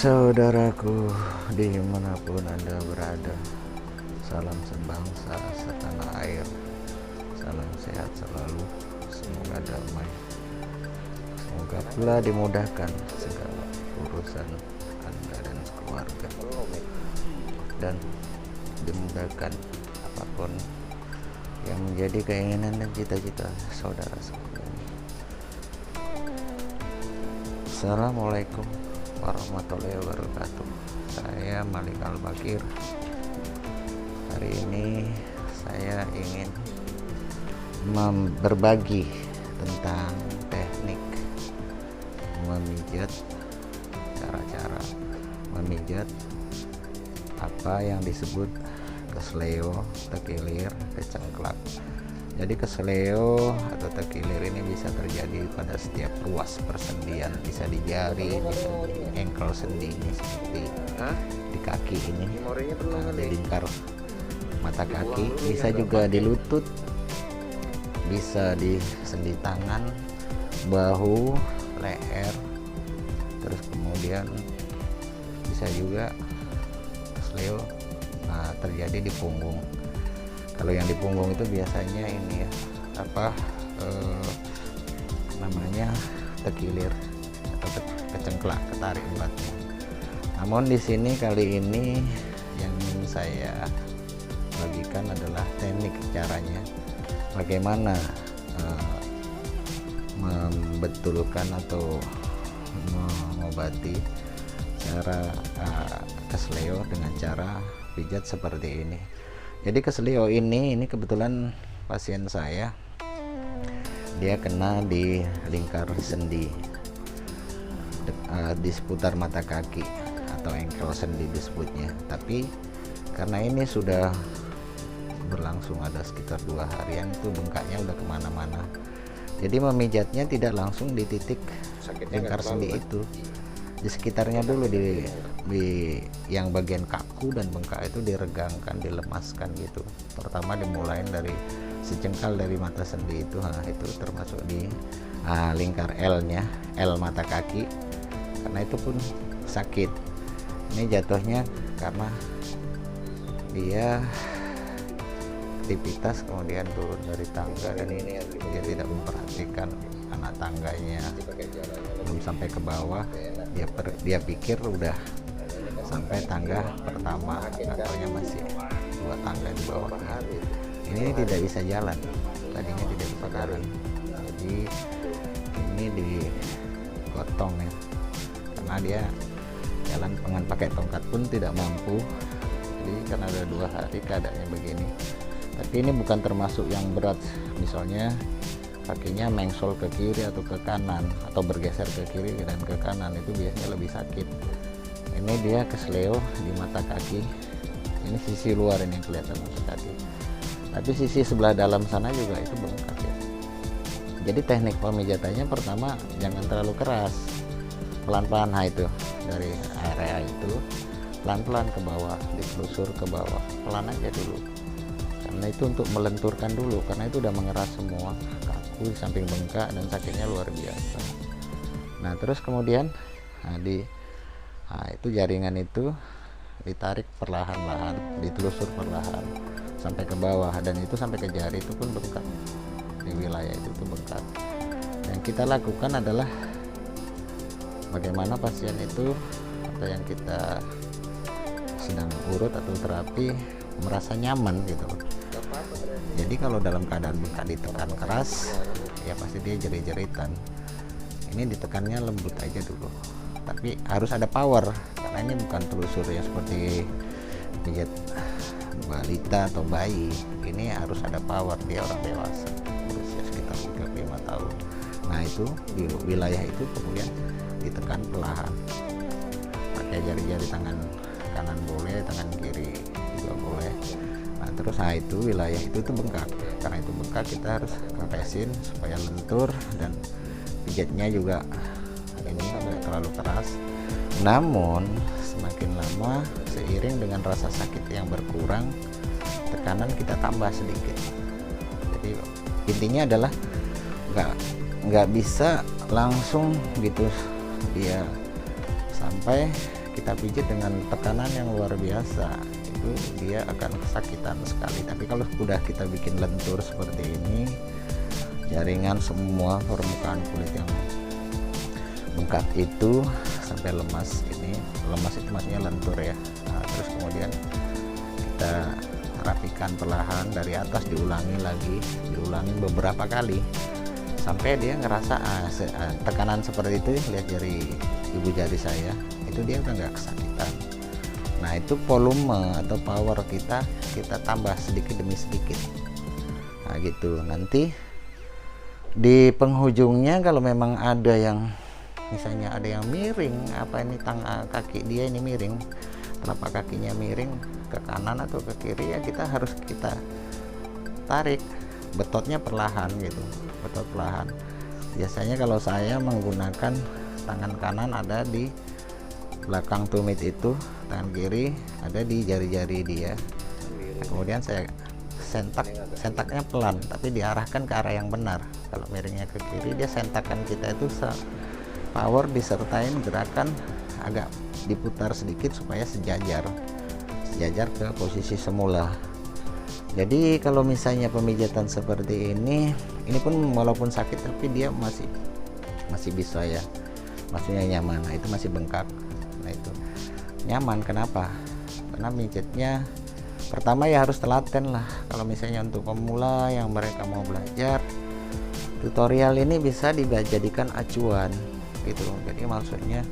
Saudaraku, dimanapun Anda berada, salam sebangsa setanah air, salam sehat selalu, semoga damai, semoga pula dimudahkan segala urusan Anda dan keluarga, dan dimudahkan apapun yang menjadi keinginan dan cita-cita saudara sekalian. Assalamualaikum warahmatullahi wabarakatuh. Saya Malik Al-Bakir. Hari ini saya ingin berbagi tentang teknik memijat, cara-cara memijat apa yang disebut kesleo, tekilir, kecengklak. Jadi kesleo atau tekilir ini bisa terjadi pada setiap ruas persendian, bisa di jari, bisa di engkel sendi ini, seperti di kaki ini, di lingkar mata kaki, bisa juga di lutut, bisa di sendi tangan, bahu, leher, terus kemudian bisa juga kesleo terjadi di punggung. Kalau yang di punggung itu biasanya ini ya, namanya tekilir atau kecengklak, ketarik uratnya. Namun di sini kali ini yang ingin saya bagikan adalah teknik caranya, bagaimana membetulkan atau mengobati cara kesleo dengan cara pijat seperti ini. Jadi kesleo ini kebetulan pasien saya, dia kena di lingkar sendi, di seputar mata kaki atau engkel sendi disebutnya. Tapi karena ini sudah berlangsung ada sekitar 2 harian, itu bengkaknya udah kemana-mana. Jadi memijatnya tidak langsung di titik lingkar sendi itu, di sekitarnya dulu, di yang bagian kaku dan bengkak itu diregangkan, dilemaskan gitu. Pertama dimulai dari sejengkal dari mata sendi itu, itu termasuk di lingkar L-nya, L mata kaki, karena itu pun sakit. Ini jatuhnya karena dia aktivitas kemudian turun dari tangga dan ini dia tidak memperhatikan anak tangganya, belum sampai ke bawah, dia pikir udah sampai tangga pertama, katanya masih 2 tangga di bawahnya. Ini tidak bisa jalan, tadinya tidak bisa jalan, jadi ini digotong ya, karena dia jalan dengan pakai tongkat pun tidak mampu. Jadi karena ada 2 hari keadaannya begini. Tapi ini bukan termasuk yang berat, misalnya kakinya mengsol ke kiri atau ke kanan, atau bergeser ke kiri dan ke kanan, itu biasanya lebih sakit. Ini dia kesleo di mata kaki, ini sisi luar ini kelihatan mata kaki, tapi sisi sebelah dalam sana juga itu bengkak ya. Jadi teknik pemijatannya pertama jangan terlalu keras, pelan-pelan, itu dari area itu pelan-pelan ke bawah, ditelusur ke bawah, pelan aja dulu, karena itu untuk melenturkan dulu, karena itu udah mengeras semua, kaku, samping bengkak dan sakitnya luar biasa. Nah terus kemudian itu jaringan itu ditarik perlahan-lahan, ditelusur perlahan sampai ke bawah, dan itu sampai ke jari itu pun bengkak, di wilayah itu tuh bengkak. Yang kita lakukan adalah bagaimana pasien itu atau yang kita sedang urut atau terapi merasa nyaman gitu. Jadi kalau dalam keadaan bengkak ditekan keras, ya pasti dia jerit-jeritan. Ini ditekannya lembut aja dulu, tapi harus ada power, karena ini bukan telusur ya seperti pijat balita atau bayi. Ini harus ada power, dia orang dewasa berusia sekitar 35 tahun. Nah itu di wilayah itu kemudian ditekan perlahan pakai jari-jari tangan kanan boleh, tangan kiri juga boleh. Nah terus itu wilayah itu tuh bengkak, karena itu bengkak kita harus kepesin supaya lentur, dan pijatnya juga ini tidak terlalu keras. Namun semakin lama seiring dengan rasa sakit yang berkurang, tekanan kita tambah sedikit. Jadi intinya adalah nggak bisa langsung gitu dia sampai kita pijit dengan tekanan yang luar biasa, itu dia akan kesakitan sekali. Tapi kalau sudah kita bikin lentur seperti ini, jaringan semua permukaan kulit yang bengkak itu sampai lemas, ini lemas itu maksudnya lentur ya. Nah, terus kemudian kita rapikan perlahan dari atas, diulangi lagi, diulangi beberapa kali sampai dia ngerasa tekanan seperti itu. Lihat jari ibu jari saya itu, dia udah nggak kesakitan. Nah, itu volume atau power kita tambah sedikit demi sedikit. Nah gitu. Nanti di penghujungnya kalau memang ada yang misalnya ada yang miring, apa ini kaki dia ini miring, telapak kakinya miring ke kanan atau ke kiri, ya kita harus tarik betotnya perlahan gitu, betot perlahan. Biasanya kalau saya menggunakan tangan kanan ada di belakang tumit itu, tangan kiri ada di jari-jari dia. Nah, kemudian saya sentaknya pelan tapi diarahkan ke arah yang benar. Kalau miringnya ke kiri, dia sentakan kita itu power disertain gerakan agak diputar sedikit supaya sejajar ke posisi semula. Jadi kalau misalnya pemijatan seperti ini pun walaupun sakit tapi dia masih bisa ya, maksudnya nyaman. Nah, itu masih bengkak. Nah, itu nyaman. Kenapa? Karena mijitnya pertama ya harus telaten lah. Kalau misalnya untuk pemula yang mereka mau belajar, tutorial ini bisa dijadikan acuan gitu. Jadi maksudnya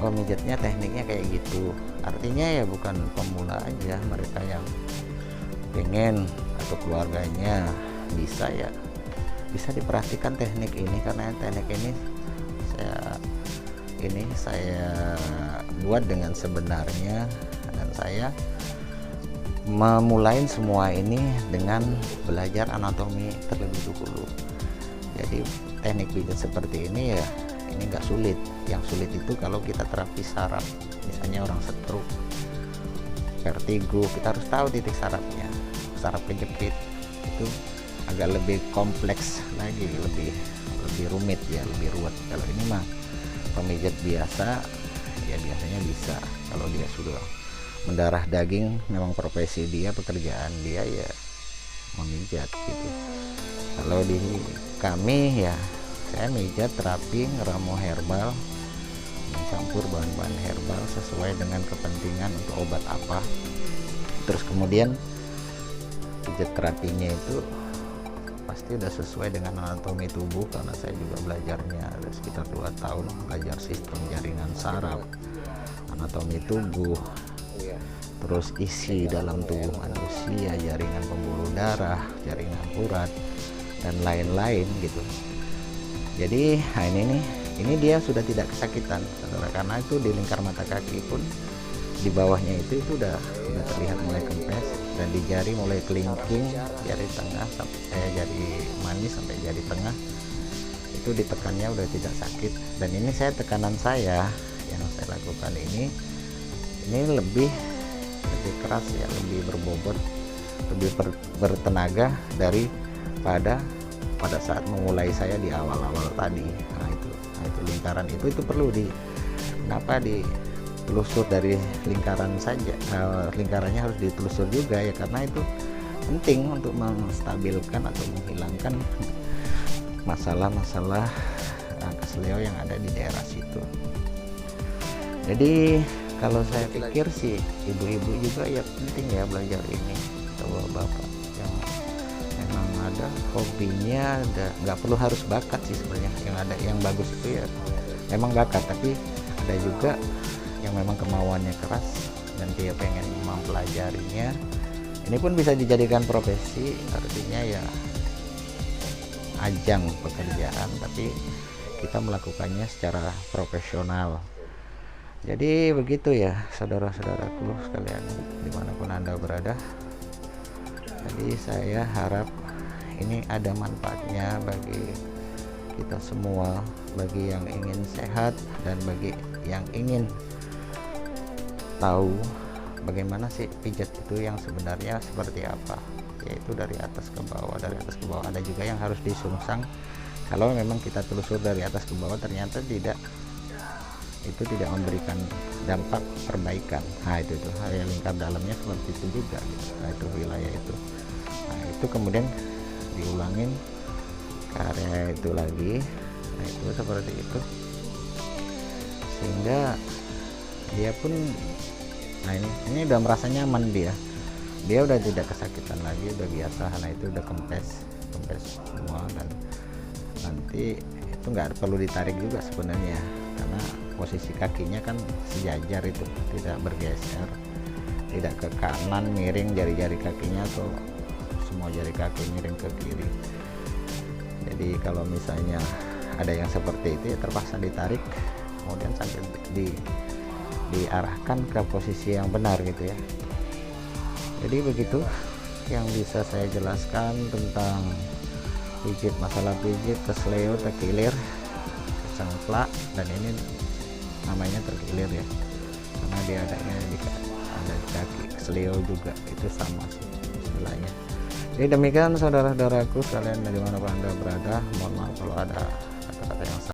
mijitnya tekniknya kayak gitu. Artinya ya bukan pemula aja, mereka yang pengen atau keluarganya bisa diperhatikan teknik ini, karena teknik ini saya buat dengan sebenarnya, dan saya memulai semua ini dengan belajar anatomi terlebih dahulu. Jadi teknik pijat seperti ini ya ini nggak sulit. Yang sulit itu kalau kita terapi saraf, misalnya orang stroke, vertigo, kita harus tahu titik sarafnya. Saraf kejepit itu agak lebih kompleks lagi, lebih rumit ya, lebih ruwet. Kalau ini mah pemijat biasa ya biasanya bisa. Kalau dia sudah mendarah daging, memang profesi dia, pekerjaan dia ya memijat gitu. Kalau di kami ya saya mijat terapi ngeramu herbal, mencampur bahan-bahan herbal sesuai dengan kepentingan untuk obat apa. Terus kemudian pijat terapinya itu pasti udah sesuai dengan anatomi tubuh, karena saya juga belajarnya ada sekitar 2 tahun belajar sistem jaringan saraf, anatomi tubuh, terus isi dalam tubuh manusia, jaringan pembuluh darah, jaringan urat, dan lain-lain gitu. Jadi ini dia sudah tidak kesakitan, saudara, karena itu di lingkar mata kaki pun di bawahnya itu udah terlihat mulai kempes, dan di jari mulai kelingking, jari tengah sampai jari manis sampai jari tengah itu ditekannya udah tidak sakit. Dan ini tekanan saya yang saya lakukan ini lebih keras ya, lebih berbobot, lebih bertenaga daripada pada saat memulai saya di awal-awal tadi. Nah itu lingkaran itu perlu kenapa ditelusur dari lingkaran saja, lingkarannya harus ditelusur juga ya, karena itu penting untuk menstabilkan atau menghilangkan masalah-masalah kesleo yang ada di daerah situ. Jadi kalau saya pikir sih ibu-ibu juga ya penting ya belajar ini, atau bapak yang memang ada hobinya, nggak perlu harus bakat sih sebenarnya. Yang bagus itu ya memang bakat, tapi ada juga yang memang kemauannya keras dan dia pengen mempelajarinya. Ini pun bisa dijadikan profesi, artinya ya ajang pekerjaan, tapi kita melakukannya secara profesional. Jadi begitu ya saudara-saudaraku sekalian dimanapun Anda berada. Jadi saya harap ini ada manfaatnya bagi kita semua, bagi yang ingin sehat dan bagi yang ingin tahu bagaimana sih pijat itu yang sebenarnya seperti apa, yaitu dari atas ke bawah. Dari atas ke bawah ada juga yang harus disungsang. Kalau memang kita telusur dari atas ke bawah ternyata tidak itu tidak memberikan dampak perbaikan. Nah itu tuh area lingkar dalamnya seperti itu juga gitu. Nah itu wilayah itu. Nah itu kemudian diulangin ke area itu lagi. Nah itu seperti itu, sehingga dia pun, nah ini udah merasa nyaman, dia udah tidak kesakitan lagi, udah biasa. Nah itu udah kempes semua, dan nanti itu nggak perlu ditarik juga sebenarnya, karena posisi kakinya kan sejajar, itu tidak bergeser, tidak ke kanan miring jari-jari kakinya, atau semua jari kaki miring ke kiri. Jadi kalau misalnya ada yang seperti itu ya terpaksa ditarik, kemudian sampai diarahkan ke posisi yang benar gitu ya. Jadi begitu yang bisa saya jelaskan tentang pijit, masalah pijit, kesleo, terkilir, cengklak, dan ini namanya terkilir ya, karena dia adanya ada di kaki. Kesleo juga itu sama sih istilahnya. Jadi demikian saudara-saudaraku sekalian, dari mana Anda berada, mohon maaf kalau ada kata-kata yang salah.